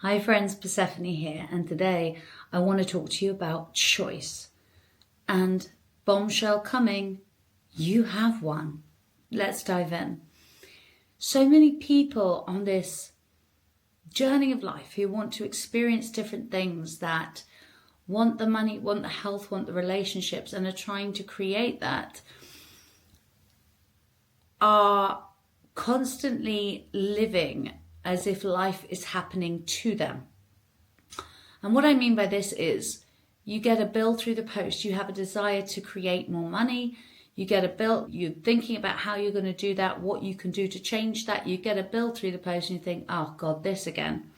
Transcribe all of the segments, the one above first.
Hi friends, Persephone here, and today I want to talk to you about choice. And bombshell coming, you have one. Let's dive in. So many people on this journey of life who want to experience different things, that want the money, want the health, want the relationships, and are trying to create that, are constantly living as if life is happening to them. And what I mean by this is, you get a bill through the post, you have a desire to create more money, you get a bill, you're thinking about how you're going to do that, what you can do to change that, you get a bill through the post and you think, oh God, this again.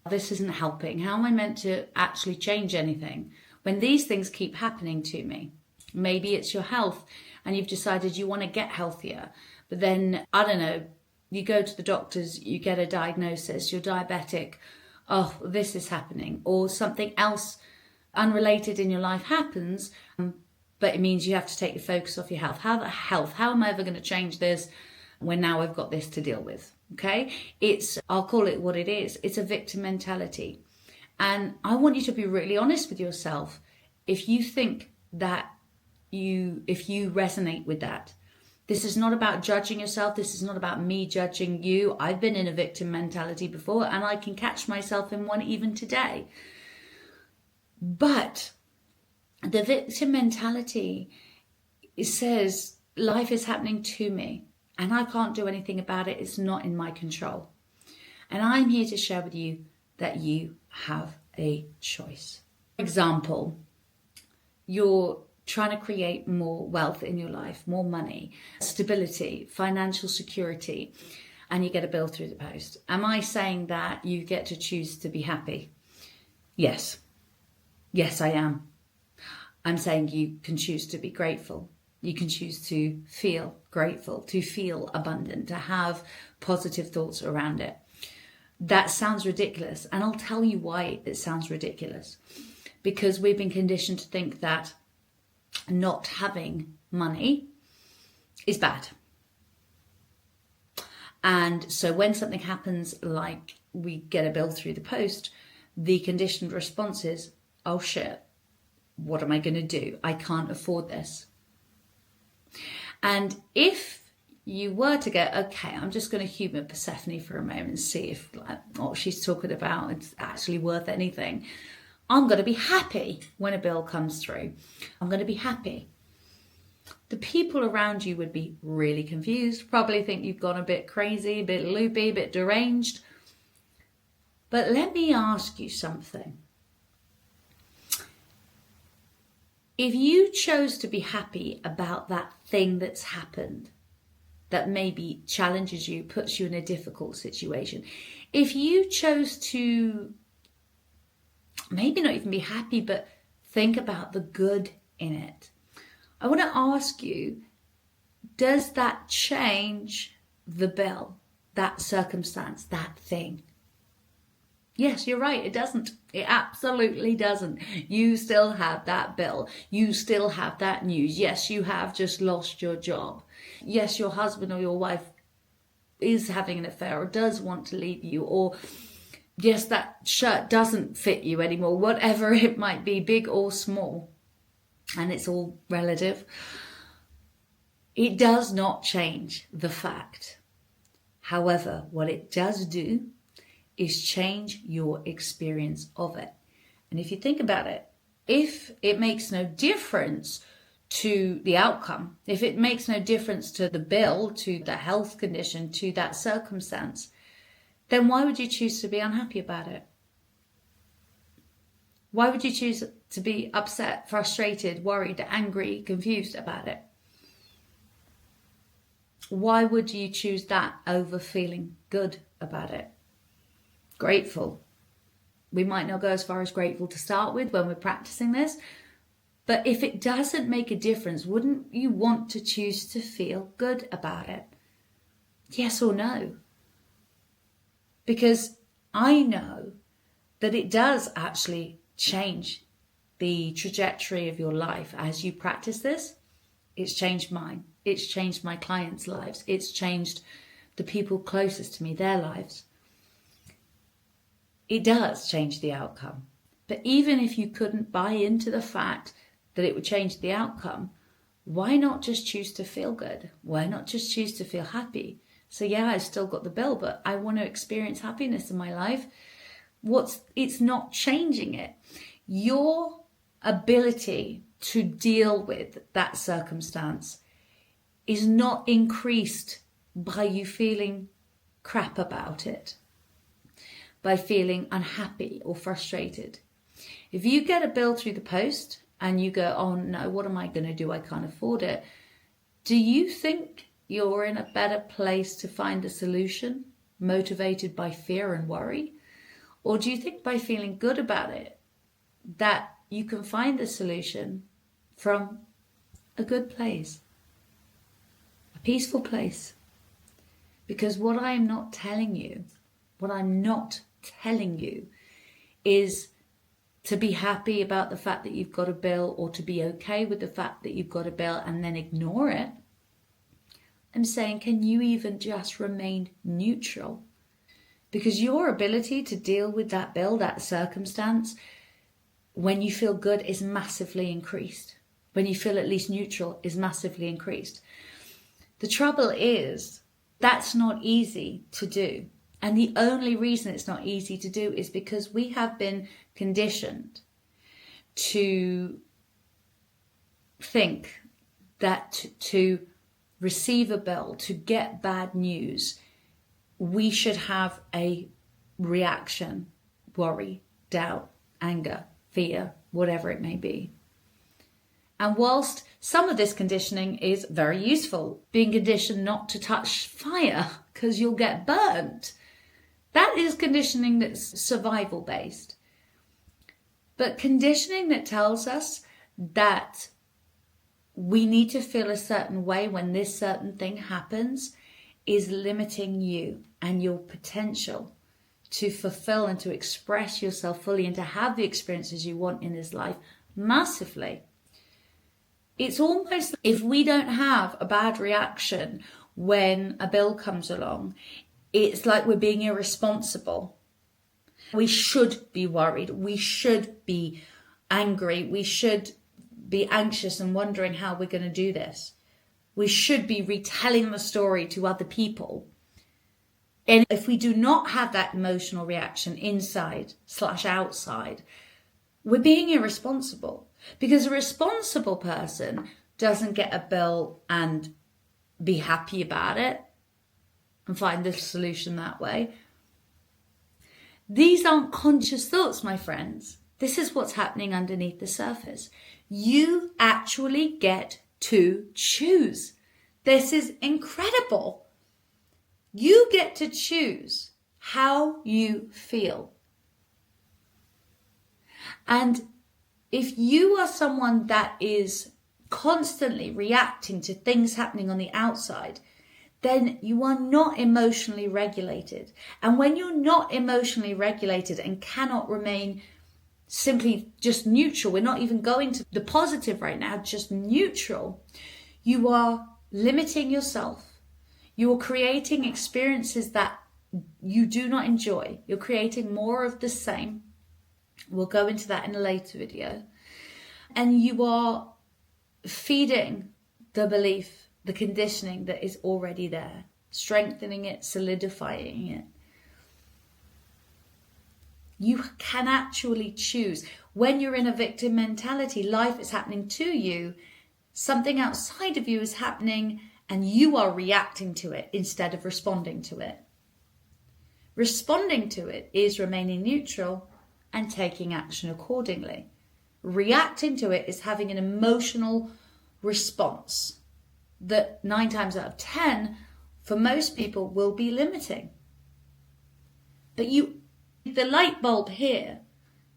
This isn't helping. How am I meant to actually change anything when these things keep happening to me? Maybe it's your health and you've decided you want to get healthier, but then, I don't know, you go to the doctors, you get a diagnosis, you're diabetic, oh, this is happening. Or something else unrelated in your life happens, but it means you have to take your focus off your health. How am I ever going to change this when now I've got this to deal with? Okay, I'll call it what it is. It's a victim mentality. And I want you to be really honest with yourself. If you think that if you resonate with that, this is not about judging yourself. This is not about me judging you. I've been in a victim mentality before and I can catch myself in one even today. But the victim mentality, it says life is happening to me and I can't do anything about it. It's not in my control. And I'm here to share with you that you have a choice. For example, you're trying to create more wealth in your life, more money, stability, financial security, and you get a bill through the post. Am I saying that you get to choose to be happy? Yes. Yes, I am. I'm saying you can choose to be grateful. You can choose to feel grateful, to feel abundant, to have positive thoughts around it. That sounds ridiculous, and I'll tell you why it sounds ridiculous. Because we've been conditioned to think that not having money is bad. And so when something happens, like we get a bill through the post, the conditioned response is, oh shit, what am I going to do? I can't afford this. And if you were to go, okay, I'm just going to humour Persephone for a moment and see if what she's talking about is actually worth anything. I'm going to be happy when a bill comes through. I'm going to be happy. The people around you would be really confused, probably think you've gone a bit crazy, a bit loopy, a bit deranged. But let me ask you something. If you chose to be happy about that thing that's happened, that maybe challenges you, puts you in a difficult situation, if you chose to maybe not even be happy, but think about the good in it, I want to ask you, does that change the bill, that circumstance, that thing? Yes, you're right, it doesn't. It absolutely doesn't. You still have that bill. You still have that news. Yes, you have just lost your job. Yes, your husband or your wife is having an affair or does want to leave you, or yes, that shirt doesn't fit you anymore, whatever it might be, big or small. And it's all relative. It does not change the fact. However, what it does do is change your experience of it. And if you think about it, if it makes no difference to the outcome, if it makes no difference to the bill, to the health condition, to that circumstance, then why would you choose to be unhappy about it? Why would you choose to be upset, frustrated, worried, angry, confused about it? Why would you choose that over feeling good about it? Grateful. We might not go as far as grateful to start with when we're practicing this, but if it doesn't make a difference, wouldn't you want to choose to feel good about it? Yes or no? Because I know that it does actually change the trajectory of your life as you practice this. It's changed mine. It's changed my clients' lives. It's changed the people closest to me, their lives. it does change the outcome. But even if you couldn't buy into the fact that it would change the outcome, why not just choose to feel good? Why not just choose to feel happy? So yeah, I've still got the bill, but I want to experience happiness in my life. It's not changing it. Your ability to deal with that circumstance is not increased by you feeling crap about it, by feeling unhappy or frustrated. If you get a bill through the post and you go, oh no, what am I going to do? I can't afford it. Do you think you're in a better place to find the solution, motivated by fear and worry? Or do you think by feeling good about it, that you can find the solution from a good place, a peaceful place? Because what I'm not telling you is to be happy about the fact that you've got a bill, or to be okay with the fact that you've got a bill and then ignore it. I'm saying, can you even just remain neutral? Because your ability to deal with that bill, that circumstance, when you feel good, is massively increased. When you feel at least neutral, is massively increased. The trouble is, that's not easy to do. And the only reason it's not easy to do is because we have been conditioned to think that to receive a bill, to get bad news, we should have a reaction, worry, doubt, anger, fear, whatever it may be. And whilst some of this conditioning is very useful, being conditioned not to touch fire because you'll get burnt, that is conditioning that's survival based. But conditioning that tells us that we need to feel a certain way when this certain thing happens is limiting you and your potential to fulfill and to express yourself fully and to have the experiences you want in this life massively. It's almost, if we don't have a bad reaction when a bill comes along, it's like we're being irresponsible. We should be worried. We should be angry. We should be anxious and wondering how we're going to do this. We should be retelling the story to other people. And if we do not have that emotional reaction inside/outside, we're being irresponsible. Because a responsible person doesn't get a bill and be happy about it and find the solution that way. These aren't conscious thoughts, my friends. This is what's happening underneath the surface. You actually get to choose. This is incredible. You get to choose how you feel. And if you are someone that is constantly reacting to things happening on the outside, then you are not emotionally regulated. And when you're not emotionally regulated and cannot remain simply just neutral, we're not even going to the positive right now, just neutral, you are limiting yourself. You are creating experiences that you do not enjoy. You're creating more of the same. We'll go into that in a later video. And you are feeding the belief, the conditioning that is already there, strengthening it, solidifying it. You can actually choose. When you're in a victim mentality, life is happening to you, something outside of you is happening, and you are reacting to it instead of responding to it. Responding to it is remaining neutral and taking action accordingly. Reacting to it is having an emotional response that 9 times out of 10 for most people will be limiting. But the light bulb here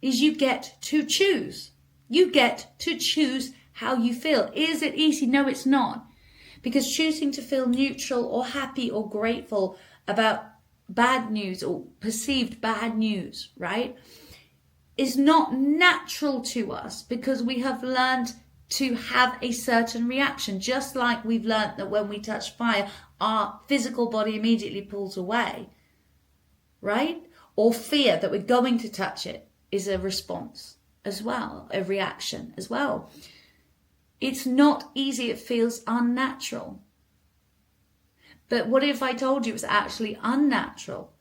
is you get to choose. You get to choose how you feel. Is it easy? No, it's not. Because choosing to feel neutral or happy or grateful about bad news or perceived bad news, right, is not natural to us because we have learned to have a certain reaction. Just like we've learned that when we touch fire, our physical body immediately pulls away, right? or fear that we're going to touch it is a response as well, a reaction as well. It's not easy, it feels unnatural. But what if I told you it was actually unnatural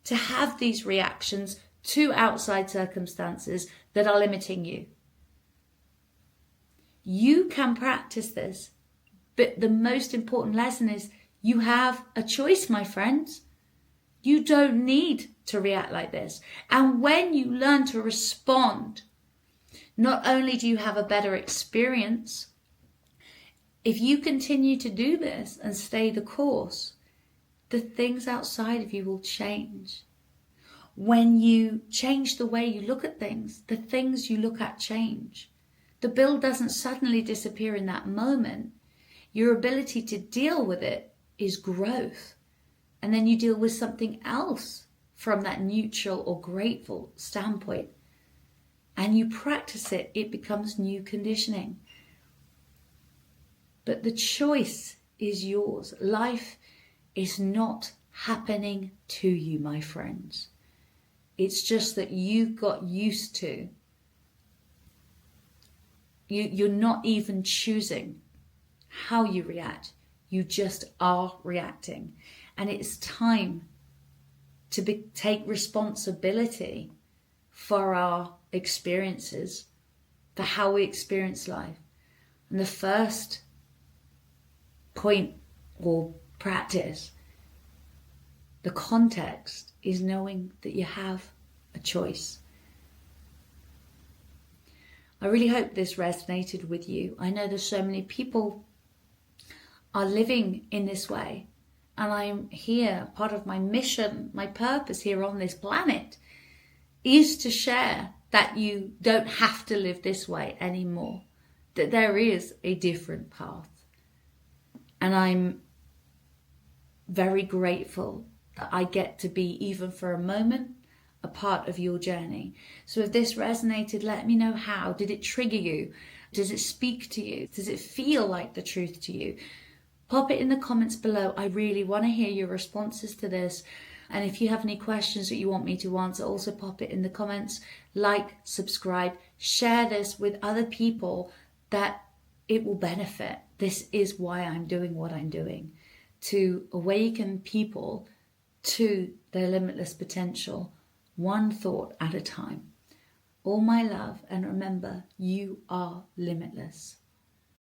to have these reactions to outside circumstances that are limiting you? You can practice this, but the most important lesson is you have a choice, my friends. You don't need to react like this. And when you learn to respond, not only do you have a better experience, if you continue to do this and stay the course, the things outside of you will change. When you change the way you look at things, the things you look at change. The bill doesn't suddenly disappear in that moment. Your ability to deal with it is growth. And then you deal with something else from that neutral or grateful standpoint. And you practice it, it becomes new conditioning. But the choice is yours. Life is not happening to you, my friends. It's just that you got used to. You're not even choosing how you react. You just are reacting. And it's time to take responsibility for our experiences, for how we experience life. And the first point or practice, the context, is knowing that you have a choice. I really hope this resonated with you. I know there's so many people are living in this way, and I'm here, part of my mission, my purpose here on this planet is to share that you don't have to live this way anymore, that there is a different path. And I'm very grateful that I get to be, even for a moment, a part of your journey. So if this resonated, let me know how. Did it trigger you? Does it speak to you? Does it feel like the truth to you? Pop it in the comments below. I really want to hear your responses to this. And if you have any questions that you want me to answer, also pop it in the comments. Like, subscribe, share this with other people that it will benefit. This is why I'm doing what I'm doing, to awaken people to their limitless potential, one thought at a time. All my love, and remember, you are limitless.